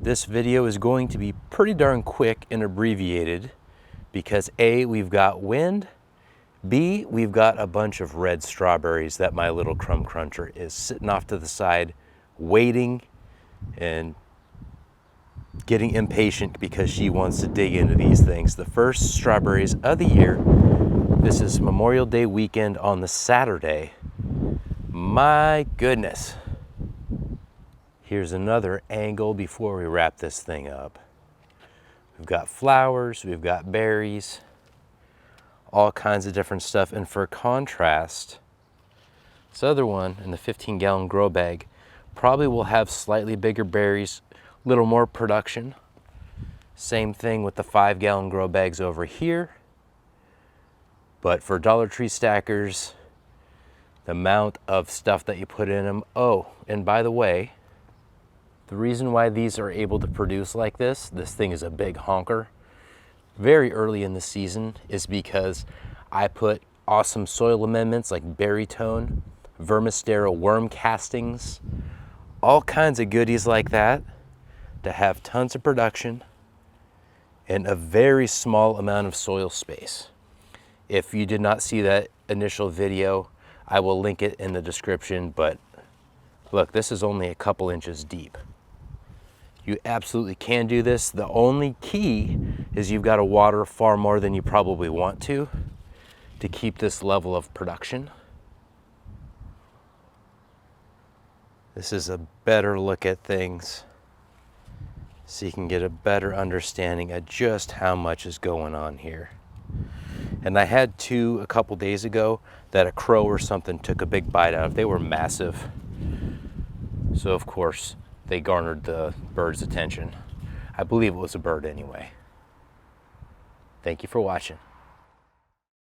This video is going to be pretty darn quick and abbreviated because A, we've got wind, B, we've got a bunch of red strawberries that my little crumb cruncher is sitting off to the side, waiting and getting impatient because she wants to dig into these things. The first strawberries of the year. This is Memorial Day weekend on the Saturday. My goodness. Here's another angle before we wrap this thing up. We've got flowers, we've got berries, all kinds of different stuff. And for contrast, this other one in the 15-gallon grow bag probably will have slightly bigger berries, a little more production. Same thing with the 5-gallon grow bags over here. But for Dollar Tree stackers, the amount of stuff that you put in them. Oh, and by the way, the reason why these are able to produce like this thing is a big honker, very early in the season, is because I put awesome soil amendments like Berrytone, Vermistero worm castings, all kinds of goodies like that to have tons of production and a very small amount of soil space. If you did not see that initial video, I will link it in the description, but look, this is only a couple inches deep. You absolutely can do this. The only key is you've got to water far more than you probably want to keep this level of production. This is a better look at things so you can get a better understanding of just how much is going on here. And I had two a couple days ago that a crow or something took a big bite out of. They were massive. So of course, they garnered the bird's attention. I believe it was a bird anyway. Thank you for watching.